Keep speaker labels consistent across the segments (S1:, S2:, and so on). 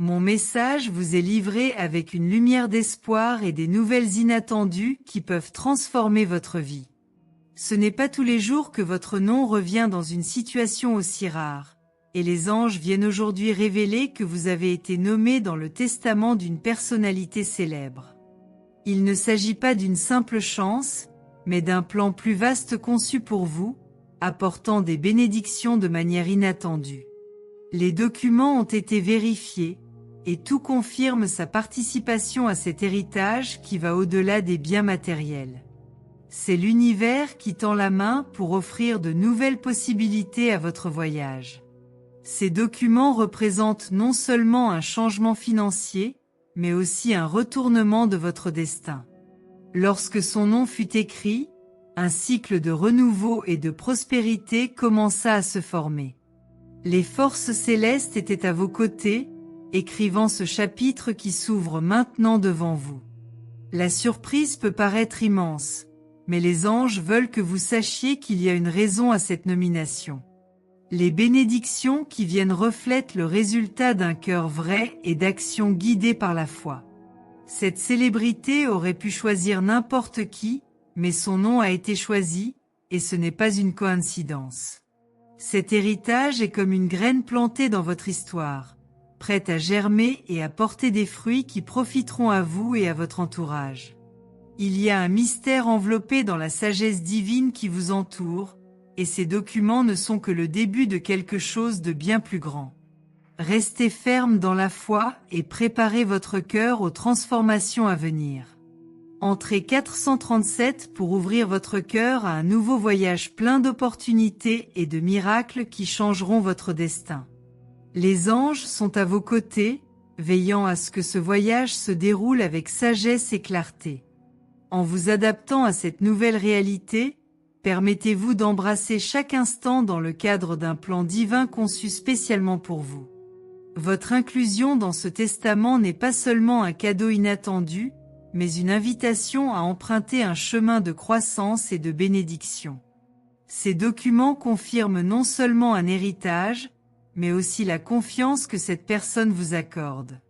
S1: Mon message vous est livré avec une lumière d'espoir et des nouvelles inattendues qui peuvent transformer votre vie. Ce n'est pas tous les jours que votre nom revient dans une situation aussi rare, et les anges viennent aujourd'hui révéler que vous avez été nommé dans le testament d'une personnalité célèbre. Il ne s'agit pas d'une simple chance, mais d'un plan plus vaste conçu pour vous, apportant des bénédictions de manière inattendue. Les documents ont été vérifiés, et tout confirme sa participation à cet héritage qui va au-delà des biens matériels. C'est l'univers qui tend la main pour offrir de nouvelles possibilités à votre voyage. Ces documents représentent non seulement un changement financier, mais aussi un retournement de votre destin. Lorsque son nom fut écrit, un cycle de renouveau et de prospérité commença à se former. Les forces célestes étaient à vos côtés, écrivant ce chapitre qui s'ouvre maintenant devant vous. La surprise peut paraître immense, mais les anges veulent que vous sachiez qu'il y a une raison à cette nomination. Les bénédictions qui viennent reflètent le résultat d'un cœur vrai et d'actions guidées par la foi. Cette célébrité aurait pu choisir n'importe qui, mais son nom a été choisi, et ce n'est pas une coïncidence. Cet héritage est comme une graine plantée dans votre histoire, prête à germer et à porter des fruits qui profiteront à vous et à votre entourage. Il y a un mystère enveloppé dans la sagesse divine qui vous entoure, et ces documents ne sont que le début de quelque chose de bien plus grand. Restez ferme dans la foi et préparez votre cœur aux transformations à venir. Entrez 437 pour ouvrir votre cœur à un nouveau voyage plein d'opportunités et de miracles qui changeront votre destin. Les anges sont à vos côtés, veillant à ce que ce voyage se déroule avec sagesse et clarté. En vous adaptant à cette nouvelle réalité, permettez-vous d'embrasser chaque instant dans le cadre d'un plan divin conçu spécialement pour vous. Votre inclusion dans ce testament n'est pas seulement un cadeau inattendu, mais une invitation à emprunter un chemin de croissance et de bénédiction. Ces documents confirment non seulement un héritage, mais aussi la confiance que cette personne vous accorde.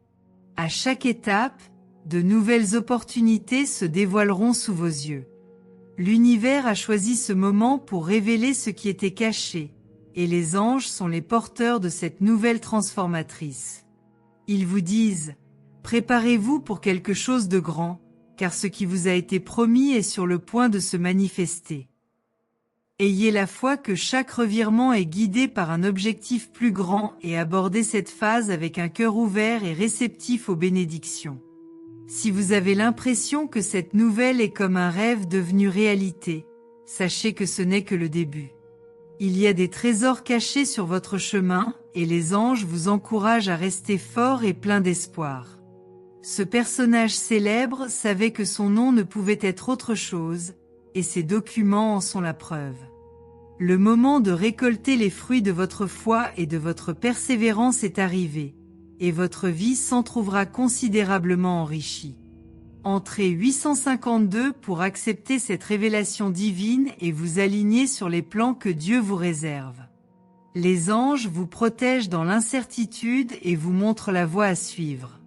S1: À chaque étape, de nouvelles opportunités se dévoileront sous vos yeux. L'univers a choisi ce moment pour révéler ce qui était caché, et les anges sont les porteurs de cette nouvelle transformatrice. Ils vous disent: préparez-vous pour quelque chose de grand, car ce qui vous a été promis est sur le point de se manifester. Ayez la foi que chaque revirement est guidé par un objectif plus grand et abordez cette phase avec un cœur ouvert et réceptif aux bénédictions. Si vous avez l'impression que cette nouvelle est comme un rêve devenu réalité, sachez que ce n'est que le début. Il y a des trésors cachés sur votre chemin, et les anges vous encouragent à rester fort et plein d'espoir. Ce personnage célèbre savait que son nom ne pouvait être autre chose, et ces documents en sont la preuve. Le moment de récolter les fruits de votre foi et de votre persévérance est arrivé, et votre vie s'en trouvera considérablement enrichie. Entrez 852 pour accepter cette révélation divine et vous aligner sur les plans que Dieu vous réserve. Les anges vous protègent dans l'incertitude et vous montrent la voie à suivre.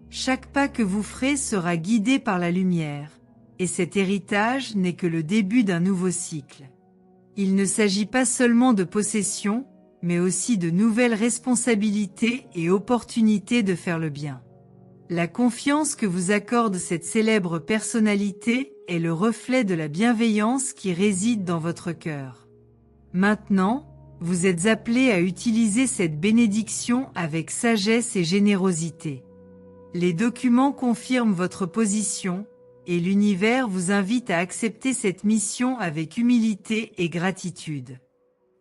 S1: Chaque pas que vous ferez sera guidé par la lumière, et cet héritage n'est que le début d'un nouveau cycle. Il ne s'agit pas seulement de possession, mais aussi de nouvelles responsabilités et opportunités de faire le bien. La confiance que vous accorde cette célèbre personnalité est le reflet de la bienveillance qui réside dans votre cœur. Maintenant, vous êtes appelés à utiliser cette bénédiction avec sagesse et générosité. Les documents confirment votre position, et l'univers vous invite à accepter cette mission avec humilité et gratitude.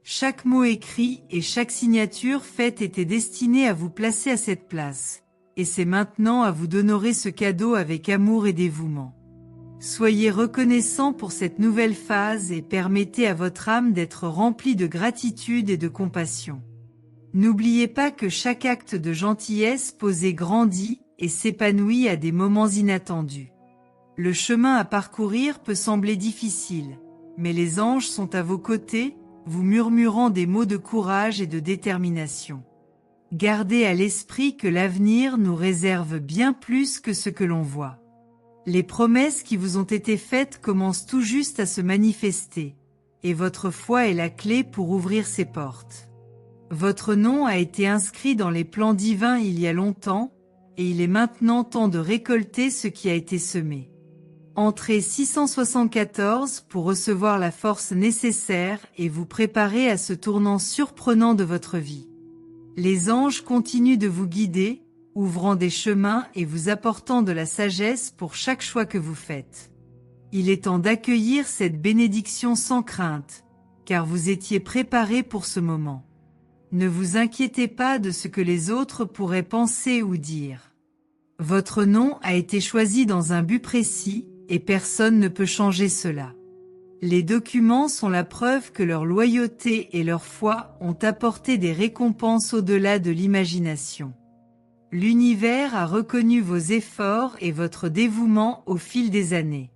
S1: Chaque mot écrit et chaque signature faite était destinée à vous placer à cette place, et c'est maintenant à vous d'honorer ce cadeau avec amour et dévouement. Soyez reconnaissant pour cette nouvelle phase et permettez à votre âme d'être remplie de gratitude et de compassion. N'oubliez pas que chaque acte de gentillesse posé grandit et s'épanouit à des moments inattendus. Le chemin à parcourir peut sembler difficile, mais les anges sont à vos côtés, vous murmurant des mots de courage et de détermination. Gardez à l'esprit que l'avenir nous réserve bien plus que ce que l'on voit. Les promesses qui vous ont été faites commencent tout juste à se manifester, et votre foi est la clé pour ouvrir ces portes. Votre nom a été inscrit dans les plans divins il y a longtemps, et il est maintenant temps de récolter ce qui a été semé. Entrez 674 pour recevoir la force nécessaire et vous préparer à ce tournant surprenant de votre vie. Les anges continuent de vous guider, ouvrant des chemins et vous apportant de la sagesse pour chaque choix que vous faites. Il est temps d'accueillir cette bénédiction sans crainte, car vous étiez préparé pour ce moment. Ne vous inquiétez pas de ce que les autres pourraient penser ou dire. Votre nom a été choisi dans un but précis, et personne ne peut changer cela. Les documents sont la preuve que leur loyauté et leur foi ont apporté des récompenses au-delà de l'imagination. L'univers a reconnu vos efforts et votre dévouement au fil des années.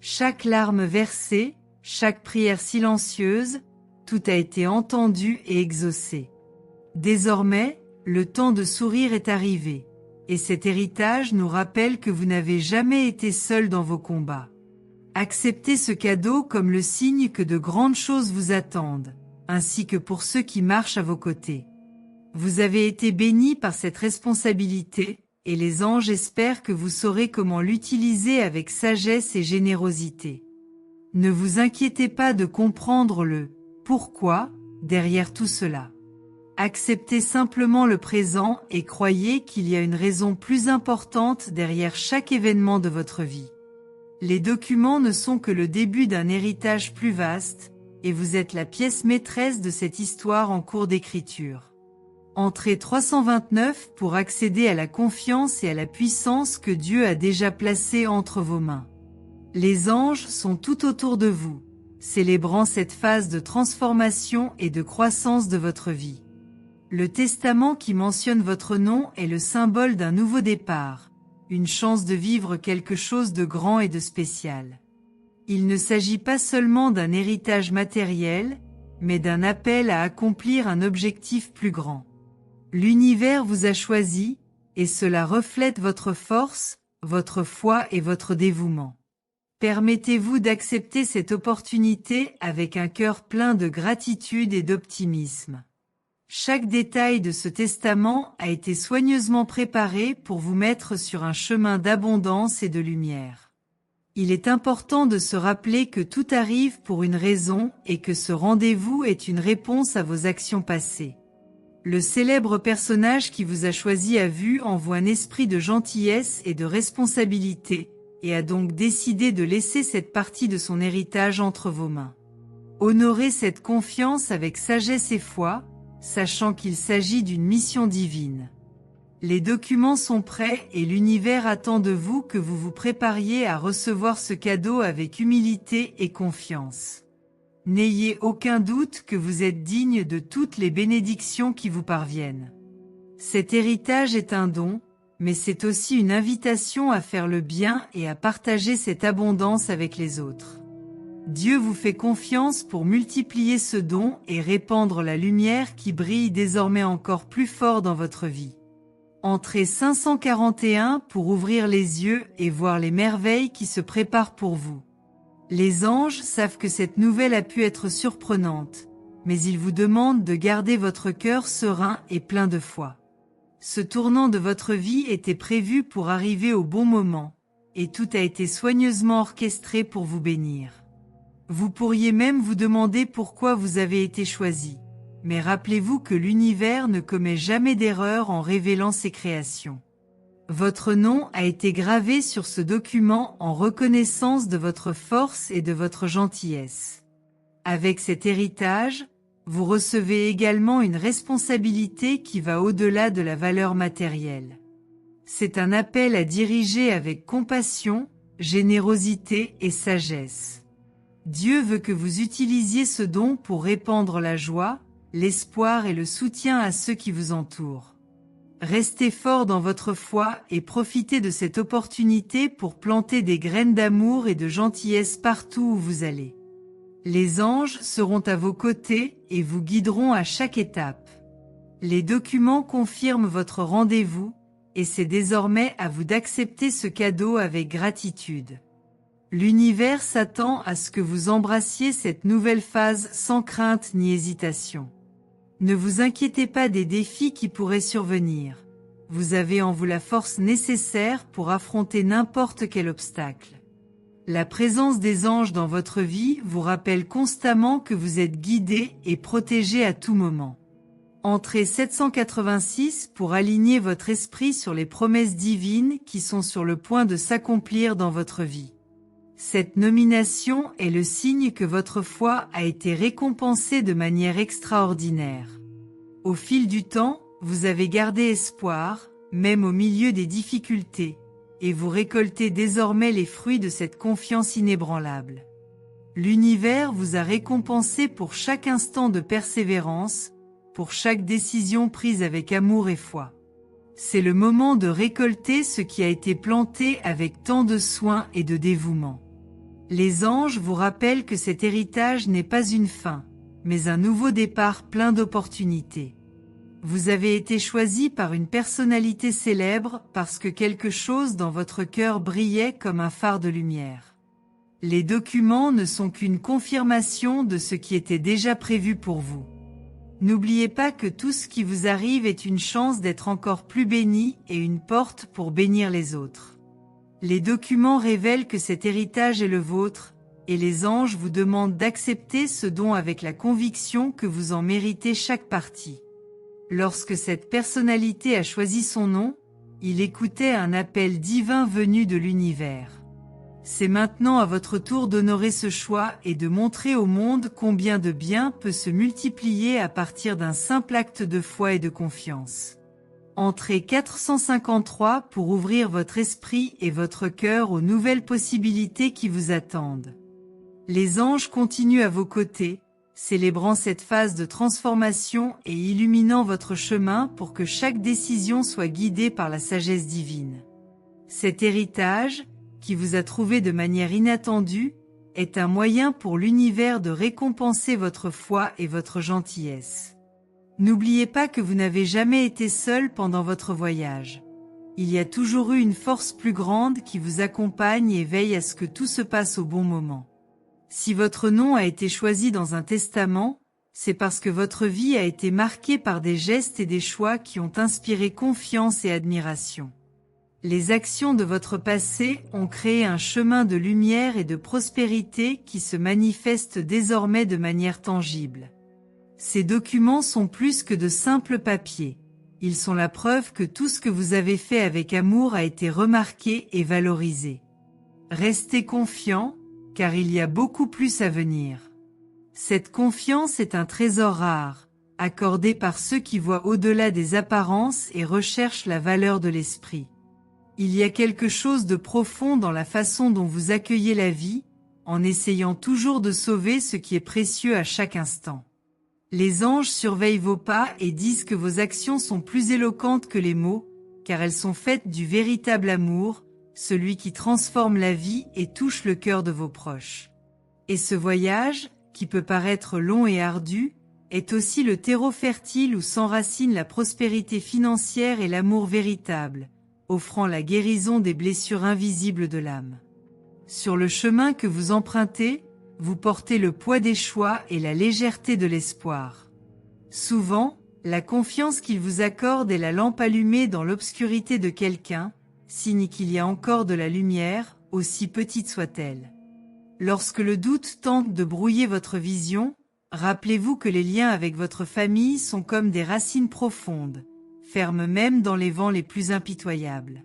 S1: Chaque larme versée, chaque prière silencieuse, tout a été entendu et exaucé. Désormais, le temps de sourire est arrivé, et cet héritage nous rappelle que vous n'avez jamais été seul dans vos combats. Acceptez ce cadeau comme le signe que de grandes choses vous attendent, ainsi que pour ceux qui marchent à vos côtés. Vous avez été bénis par cette responsabilité, et les anges espèrent que vous saurez comment l'utiliser avec sagesse et générosité. Ne vous inquiétez pas de comprendre le « pourquoi » derrière tout cela. Acceptez simplement le présent et croyez qu'il y a une raison plus importante derrière chaque événement de votre vie. Les documents ne sont que le début d'un héritage plus vaste, et vous êtes la pièce maîtresse de cette histoire en cours d'écriture. Entrez 329 pour accéder à la confiance et à la puissance que Dieu a déjà placée entre vos mains. Les anges sont tout autour de vous, célébrant cette phase de transformation et de croissance de votre vie. Le testament qui mentionne votre nom est le symbole d'un nouveau départ, une chance de vivre quelque chose de grand et de spécial. Il ne s'agit pas seulement d'un héritage matériel, mais d'un appel à accomplir un objectif plus grand. L'univers vous a choisi, et cela reflète votre force, votre foi et votre dévouement. Permettez-vous d'accepter cette opportunité avec un cœur plein de gratitude et d'optimisme. Chaque détail de ce testament a été soigneusement préparé pour vous mettre sur un chemin d'abondance et de lumière. Il est important de se rappeler que tout arrive pour une raison et que ce rendez-vous est une réponse à vos actions passées. Le célèbre personnage qui vous a choisi a vu en vous un esprit de gentillesse et de responsabilité, et a donc décidé de laisser cette partie de son héritage entre vos mains. Honorez cette confiance avec sagesse et foi, sachant qu'il s'agit d'une mission divine. Les documents sont prêts et l'univers attend de vous que vous vous prépariez à recevoir ce cadeau avec humilité et confiance. N'ayez aucun doute que vous êtes digne de toutes les bénédictions qui vous parviennent. Cet héritage est un don, mais c'est aussi une invitation à faire le bien et à partager cette abondance avec les autres. Dieu vous fait confiance pour multiplier ce don et répandre la lumière qui brille désormais encore plus fort dans votre vie. Entrez 541 pour ouvrir les yeux et voir les merveilles qui se préparent pour vous. Les anges savent que cette nouvelle a pu être surprenante, mais ils vous demandent de garder votre cœur serein et plein de foi. Ce tournant de votre vie était prévu pour arriver au bon moment, et tout a été soigneusement orchestré pour vous bénir. Vous pourriez même vous demander pourquoi vous avez été choisi, mais rappelez-vous que l'univers ne commet jamais d'erreur en révélant ses créations. Votre nom a été gravé sur ce document en reconnaissance de votre force et de votre gentillesse. Avec cet héritage, vous recevez également une responsabilité qui va au-delà de la valeur matérielle. C'est un appel à diriger avec compassion, générosité et sagesse. Dieu veut que vous utilisiez ce don pour répandre la joie, l'espoir et le soutien à ceux qui vous entourent. Restez fort dans votre foi et profitez de cette opportunité pour planter des graines d'amour et de gentillesse partout où vous allez. Les anges seront à vos côtés et vous guideront à chaque étape. Les documents confirment votre rendez-vous, et c'est désormais à vous d'accepter ce cadeau avec gratitude. L'univers s'attend à ce que vous embrassiez cette nouvelle phase sans crainte ni hésitation. Ne vous inquiétez pas des défis qui pourraient survenir. Vous avez en vous la force nécessaire pour affronter n'importe quel obstacle. La présence des anges dans votre vie vous rappelle constamment que vous êtes guidé et protégé à tout moment. Entrez 786 pour aligner votre esprit sur les promesses divines qui sont sur le point de s'accomplir dans votre vie. Cette nomination est le signe que votre foi a été récompensée de manière extraordinaire. Au fil du temps, vous avez gardé espoir, même au milieu des difficultés, et vous récoltez désormais les fruits de cette confiance inébranlable. L'univers vous a récompensé pour chaque instant de persévérance, pour chaque décision prise avec amour et foi. C'est le moment de récolter ce qui a été planté avec tant de soin et de dévouement. Les anges vous rappellent que cet héritage n'est pas une fin, mais un nouveau départ plein d'opportunités. Vous avez été choisi par une personnalité célèbre parce que quelque chose dans votre cœur brillait comme un phare de lumière. Les documents ne sont qu'une confirmation de ce qui était déjà prévu pour vous. N'oubliez pas que tout ce qui vous arrive est une chance d'être encore plus béni et une porte pour bénir les autres. Les documents révèlent que cet héritage est le vôtre, et les anges vous demandent d'accepter ce don avec la conviction que vous en méritez chaque partie. Lorsque cette personnalité a choisi son nom, il écoutait un appel divin venu de l'univers. C'est maintenant à votre tour d'honorer ce choix et de montrer au monde combien de bien peut se multiplier à partir d'un simple acte de foi et de confiance. Entrez 453 pour ouvrir votre esprit et votre cœur aux nouvelles possibilités qui vous attendent. Les anges continuent à vos côtés, célébrant cette phase de transformation et illuminant votre chemin pour que chaque décision soit guidée par la sagesse divine. Cet héritage, qui vous a trouvé de manière inattendue, est un moyen pour l'univers de récompenser votre foi et votre gentillesse. N'oubliez pas que vous n'avez jamais été seul pendant votre voyage. Il y a toujours eu une force plus grande qui vous accompagne et veille à ce que tout se passe au bon moment. Si votre nom a été choisi dans un testament, c'est parce que votre vie a été marquée par des gestes et des choix qui ont inspiré confiance et admiration. Les actions de votre passé ont créé un chemin de lumière et de prospérité qui se manifeste désormais de manière tangible. Ces documents sont plus que de simples papiers. Ils sont la preuve que tout ce que vous avez fait avec amour a été remarqué et valorisé. Restez confiant, car il y a beaucoup plus à venir. Cette confiance est un trésor rare, accordé par ceux qui voient au-delà des apparences et recherchent la valeur de l'esprit. Il y a quelque chose de profond dans la façon dont vous accueillez la vie, en essayant toujours de sauver ce qui est précieux à chaque instant. Les anges surveillent vos pas et disent que vos actions sont plus éloquentes que les mots, car elles sont faites du véritable amour, celui qui transforme la vie et touche le cœur de vos proches. Et ce voyage, qui peut paraître long et ardu, est aussi le terreau fertile où s'enracine la prospérité financière et l'amour véritable, offrant la guérison des blessures invisibles de l'âme. Sur le chemin que vous empruntez, vous portez le poids des choix et la légèreté de l'espoir. Souvent, la confiance qu'il vous accorde est la lampe allumée dans l'obscurité de quelqu'un, signe qu'il y a encore de la lumière, aussi petite soit-elle. Lorsque le doute tente de brouiller votre vision, rappelez-vous que les liens avec votre famille sont comme des racines profondes, fermes même dans les vents les plus impitoyables.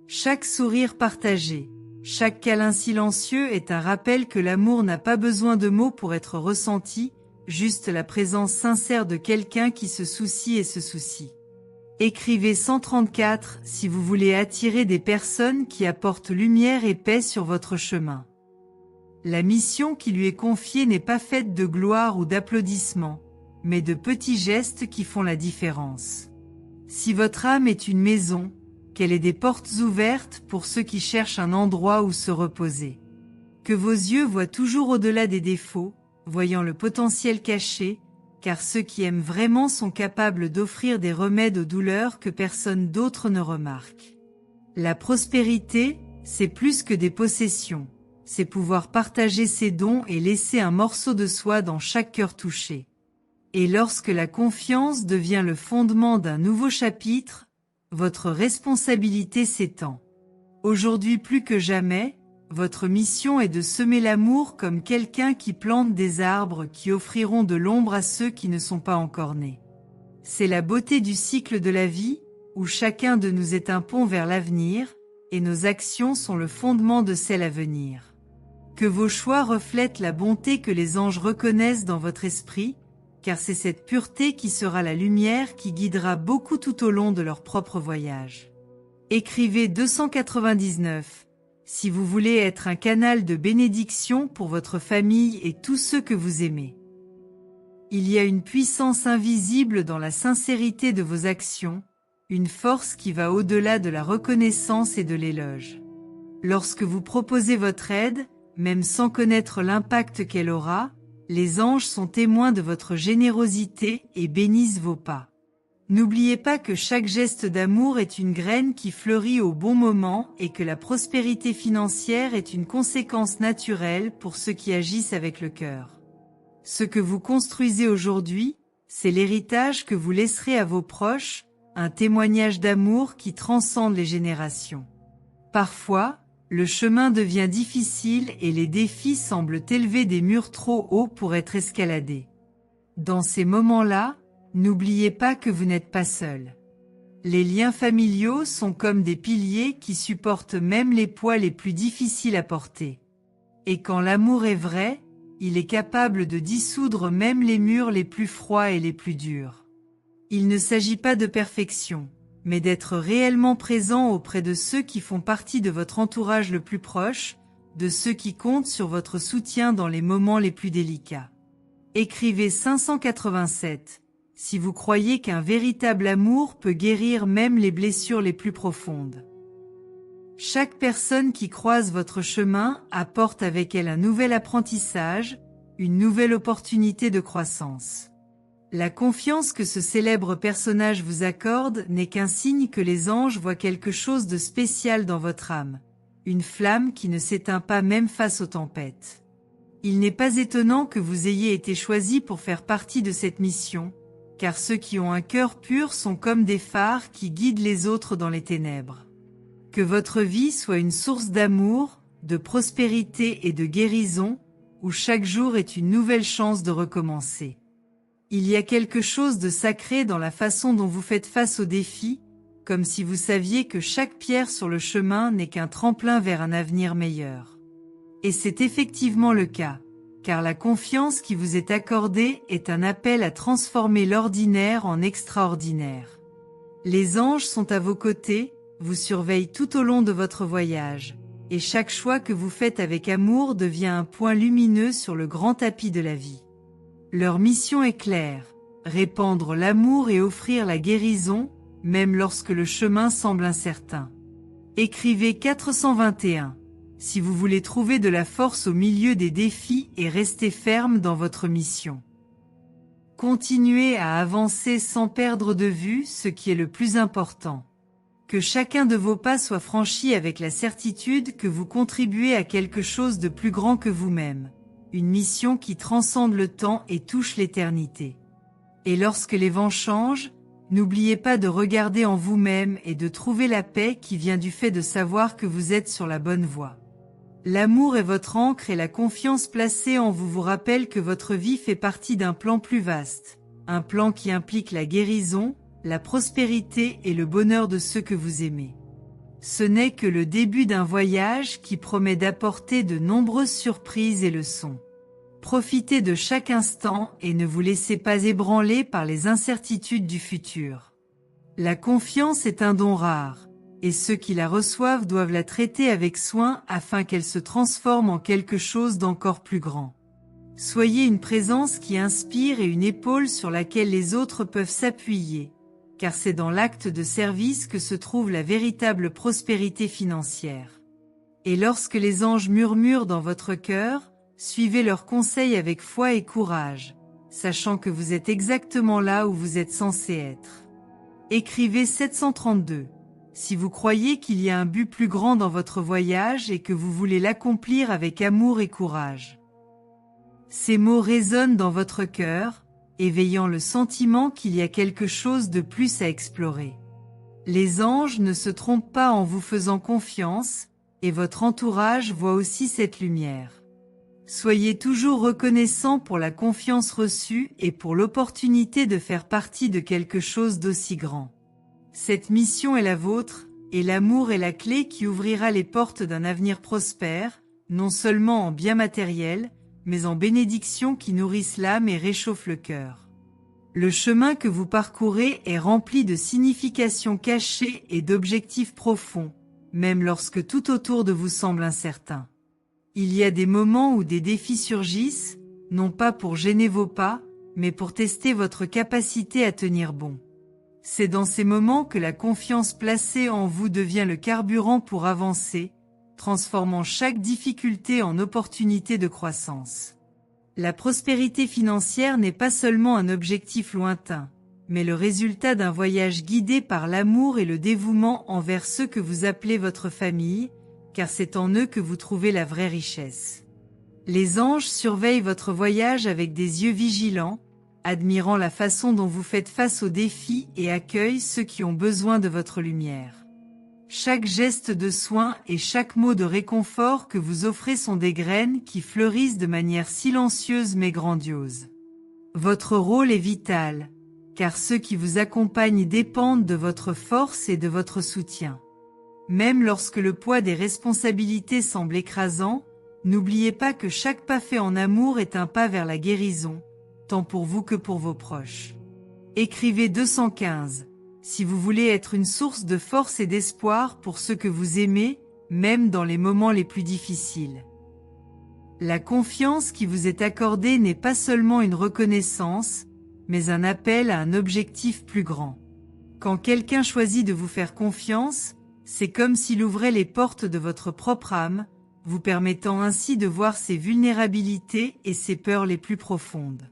S1: Chaque sourire partagé, chaque câlin silencieux est un rappel que l'amour n'a pas besoin de mots pour être ressenti, juste la présence sincère de quelqu'un qui se soucie et se soucie. Écrivez 134 si vous voulez attirer des personnes qui apportent lumière et paix sur votre chemin. La mission qui lui est confiée n'est pas faite de gloire ou d'applaudissements, mais de petits gestes qui font la différence. Si votre âme est une maison, qu'elle ait des portes ouvertes pour ceux qui cherchent un endroit où se reposer. Que vos yeux voient toujours au-delà des défauts, voyant le potentiel caché, car ceux qui aiment vraiment sont capables d'offrir des remèdes aux douleurs que personne d'autre ne remarque. La prospérité, c'est plus que des possessions, c'est pouvoir partager ses dons et laisser un morceau de soi dans chaque cœur touché. Et lorsque la confiance devient le fondement d'un nouveau chapitre, votre responsabilité s'étend. Aujourd'hui plus que jamais, votre mission est de semer l'amour comme quelqu'un qui plante des arbres qui offriront de l'ombre à ceux qui ne sont pas encore nés. C'est la beauté du cycle de la vie, où chacun de nous est un pont vers l'avenir, et nos actions sont le fondement de celles à venir. Que vos choix reflètent la bonté que les anges reconnaissent dans votre esprit, car c'est cette pureté qui sera la lumière qui guidera beaucoup tout au long de leur propre voyage. Écrivez 299. Si vous voulez être un canal de bénédiction pour votre famille et tous ceux que vous aimez. Il y a une puissance invisible dans la sincérité de vos actions, une force qui va au-delà de la reconnaissance et de l'éloge. Lorsque vous proposez votre aide, même sans connaître l'impact qu'elle aura, les anges sont témoins de votre générosité et bénissent vos pas. N'oubliez pas que chaque geste d'amour est une graine qui fleurit au bon moment et que la prospérité financière est une conséquence naturelle pour ceux qui agissent avec le cœur. Ce que vous construisez aujourd'hui, c'est l'héritage que vous laisserez à vos proches, un témoignage d'amour qui transcende les générations. Parfois, le chemin devient difficile et les défis semblent élever des murs trop hauts pour être escaladés. Dans ces moments-là, n'oubliez pas que vous n'êtes pas seul. Les liens familiaux sont comme des piliers qui supportent même les poids les plus difficiles à porter. Et quand l'amour est vrai, il est capable de dissoudre même les murs les plus froids et les plus durs. Il ne s'agit pas de perfection, mais d'être réellement présent auprès de ceux qui font partie de votre entourage le plus proche, de ceux qui comptent sur votre soutien dans les moments les plus délicats. Écrivez 587. Si vous croyez qu'un véritable amour peut guérir même les blessures les plus profondes. Chaque personne qui croise votre chemin apporte avec elle un nouvel apprentissage, une nouvelle opportunité de croissance. La confiance que ce célèbre personnage vous accorde n'est qu'un signe que les anges voient quelque chose de spécial dans votre âme, une flamme qui ne s'éteint pas même face aux tempêtes. Il n'est pas étonnant que vous ayez été choisi pour faire partie de cette mission, car ceux qui ont un cœur pur sont comme des phares qui guident les autres dans les ténèbres. Que votre vie soit une source d'amour, de prospérité et de guérison, où chaque jour est une nouvelle chance de recommencer. Il y a quelque chose de sacré dans la façon dont vous faites face aux défis, comme si vous saviez que chaque pierre sur le chemin n'est qu'un tremplin vers un avenir meilleur. Et c'est effectivement le cas, car la confiance qui vous est accordée est un appel à transformer l'ordinaire en extraordinaire. Les anges sont à vos côtés, vous surveillent tout au long de votre voyage, et chaque choix que vous faites avec amour devient un point lumineux sur le grand tapis de la vie. Leur mission est claire, répandre l'amour et offrir la guérison, même lorsque le chemin semble incertain. Écrivez 421. Si vous voulez trouver de la force au milieu des défis et rester ferme dans votre mission. Continuez à avancer sans perdre de vue ce qui est le plus important. Que chacun de vos pas soit franchi avec la certitude que vous contribuez à quelque chose de plus grand que vous-même, une mission qui transcende le temps et touche l'éternité. Et lorsque les vents changent, n'oubliez pas de regarder en vous-même et de trouver la paix qui vient du fait de savoir que vous êtes sur la bonne voie. L'amour est votre ancre et la confiance placée en vous vous rappelle que votre vie fait partie d'un plan plus vaste, un plan qui implique la guérison, la prospérité et le bonheur de ceux que vous aimez. Ce n'est que le début d'un voyage qui promet d'apporter de nombreuses surprises et leçons. Profitez de chaque instant et ne vous laissez pas ébranler par les incertitudes du futur. La confiance est un don rare, et ceux qui la reçoivent doivent la traiter avec soin afin qu'elle se transforme en quelque chose d'encore plus grand. Soyez une présence qui inspire et une épaule sur laquelle les autres peuvent s'appuyer, car c'est dans l'acte de service que se trouve la véritable prospérité financière. Et lorsque les anges murmurent dans votre cœur, suivez leurs conseils avec foi et courage. sachant que vous êtes exactement là où vous êtes censé être. Écrivez 732. Si vous croyez qu'il y a un but plus grand dans votre voyage et que vous voulez l'accomplir avec amour et courage. Ces mots résonnent dans votre cœur, éveillant le sentiment qu'il y a quelque chose de plus à explorer. Les anges ne se trompent pas en vous faisant confiance, et votre entourage voit aussi cette lumière. Soyez toujours reconnaissant pour la confiance reçue et pour l'opportunité de faire partie de quelque chose d'aussi grand. Cette mission est la vôtre, et l'amour est la clé qui ouvrira les portes d'un avenir prospère, non seulement en biens matériels, mais en bénédictions qui nourrissent l'âme et réchauffent le cœur. Le chemin que vous parcourez est rempli de significations cachées et d'objectifs profonds, même lorsque tout autour de vous semble incertain. Il y a des moments où des défis surgissent, non pas pour gêner vos pas, mais pour tester votre capacité à tenir bon. C'est dans ces moments que la confiance placée en vous devient le carburant pour avancer, transformant chaque difficulté en opportunité de croissance. La prospérité financière n'est pas seulement un objectif lointain, mais le résultat d'un voyage guidé par l'amour et le dévouement envers ceux que vous appelez votre famille, car c'est en eux que vous trouvez la vraie richesse. Les anges surveillent votre voyage avec des yeux vigilants, admirant la façon dont vous faites face aux défis et accueillent ceux qui ont besoin de votre lumière. Chaque geste de soin et chaque mot de réconfort que vous offrez sont des graines qui fleurissent de manière silencieuse mais grandiose. Votre rôle est vital, car ceux qui vous accompagnent dépendent de votre force et de votre soutien. Même lorsque le poids des responsabilités semble écrasant, n'oubliez pas que chaque pas fait en amour est un pas vers la guérison, tant pour vous que pour vos proches. Écrivez 215. Si vous voulez être une source de force et d'espoir pour ceux que vous aimez, même dans les moments les plus difficiles. La confiance qui vous est accordée n'est pas seulement une reconnaissance, mais un appel à un objectif plus grand. Quand quelqu'un choisit de vous faire confiance, c'est comme s'il ouvrait les portes de votre propre âme, vous permettant ainsi de voir ses vulnérabilités et ses peurs les plus profondes.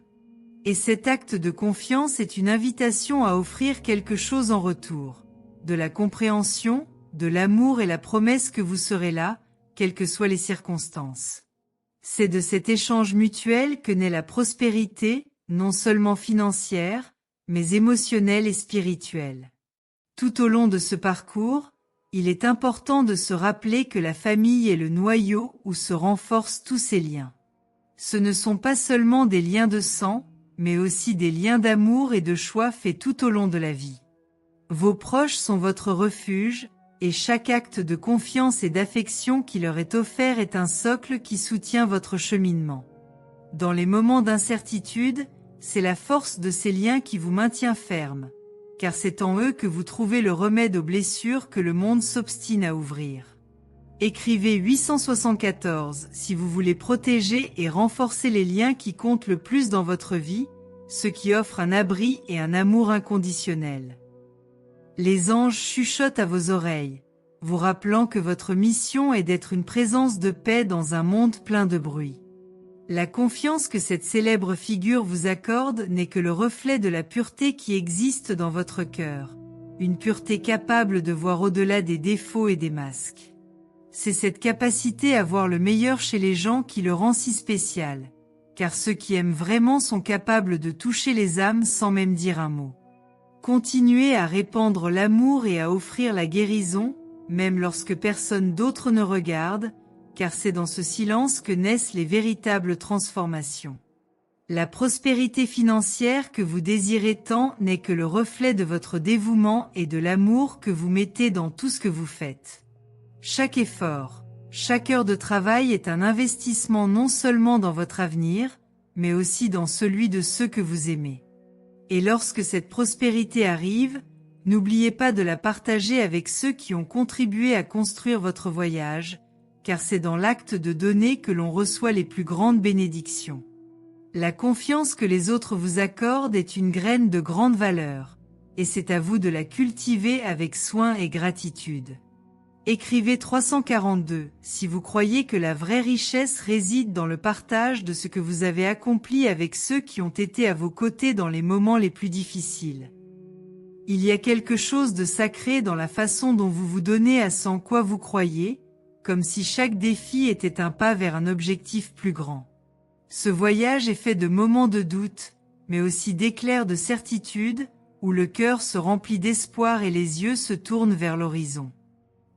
S1: Et cet acte de confiance est une invitation à offrir quelque chose en retour, de la compréhension, de l'amour et la promesse que vous serez là, quelles que soient les circonstances. C'est de cet échange mutuel que naît la prospérité, non seulement financière, mais émotionnelle et spirituelle. Tout au long de ce parcours, il est important de se rappeler que la famille est le noyau où se renforcent tous ces liens. Ce ne sont pas seulement des liens de sang, mais aussi des liens d'amour et de choix faits tout au long de la vie. Vos proches sont votre refuge, et chaque acte de confiance et d'affection qui leur est offert est un socle qui soutient votre cheminement. Dans les moments d'incertitude, c'est la force de ces liens qui vous maintient ferme, car c'est en eux que vous trouvez le remède aux blessures que le monde s'obstine à ouvrir. Écrivez 874 si vous voulez protéger et renforcer les liens qui comptent le plus dans votre vie, ceux qui offrent un abri et un amour inconditionnel. Les anges chuchotent à vos oreilles, vous rappelant que votre mission est d'être une présence de paix dans un monde plein de bruit. La confiance que cette célèbre figure vous accorde n'est que le reflet de la pureté qui existe dans votre cœur, une pureté capable de voir au-delà des défauts et des masques. C'est cette capacité à voir le meilleur chez les gens qui le rend si spécial, car ceux qui aiment vraiment sont capables de toucher les âmes sans même dire un mot. Continuez à répandre l'amour et à offrir la guérison, même lorsque personne d'autre ne regarde, car c'est dans ce silence que naissent les véritables transformations. La prospérité financière que vous désirez tant n'est que le reflet de votre dévouement et de l'amour que vous mettez dans tout ce que vous faites. Chaque effort, chaque heure de travail est un investissement non seulement dans votre avenir, mais aussi dans celui de ceux que vous aimez. Et lorsque cette prospérité arrive, n'oubliez pas de la partager avec ceux qui ont contribué à construire votre voyage, car c'est dans l'acte de donner que l'on reçoit les plus grandes bénédictions. La confiance que les autres vous accordent est une graine de grande valeur, et c'est à vous de la cultiver avec soin et gratitude. Écrivez 342, si vous croyez que la vraie richesse réside dans le partage de ce que vous avez accompli avec ceux qui ont été à vos côtés dans les moments les plus difficiles. Il y a quelque chose de sacré dans la façon dont vous vous donnez à ce en quoi vous croyez, comme si chaque défi était un pas vers un objectif plus grand. Ce voyage est fait de moments de doute, mais aussi d'éclairs de certitude, où le cœur se remplit d'espoir et les yeux se tournent vers l'horizon.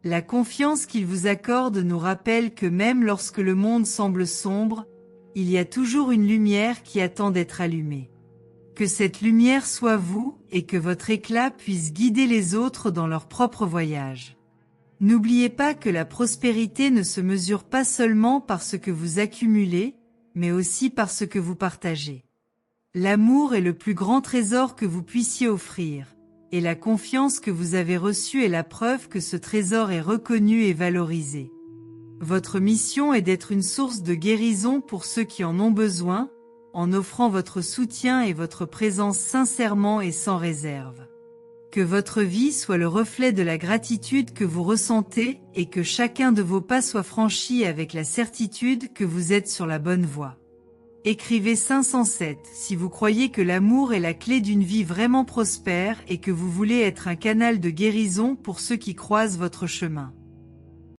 S1: La confiance qu'il vous accorde nous rappelle que même lorsque le monde semble sombre, il y a toujours une lumière qui attend d'être allumée. Que cette lumière soit vous et que votre éclat puisse guider les autres dans leur propre voyage. N'oubliez pas que la prospérité ne se mesure pas seulement par ce que vous accumulez, mais aussi par ce que vous partagez. L'amour est le plus grand trésor que vous puissiez offrir. Et la confiance que vous avez reçue est la preuve que ce trésor est reconnu et valorisé. Votre mission est d'être une source de guérison pour ceux qui en ont besoin, en offrant votre soutien et votre présence sincèrement et sans réserve. Que votre vie soit le reflet de la gratitude que vous ressentez et que chacun de vos pas soit franchi avec la certitude que vous êtes sur la bonne voie. Écrivez 507 si vous croyez que l'amour est la clé d'une vie vraiment prospère et que vous voulez être un canal de guérison pour ceux qui croisent votre chemin.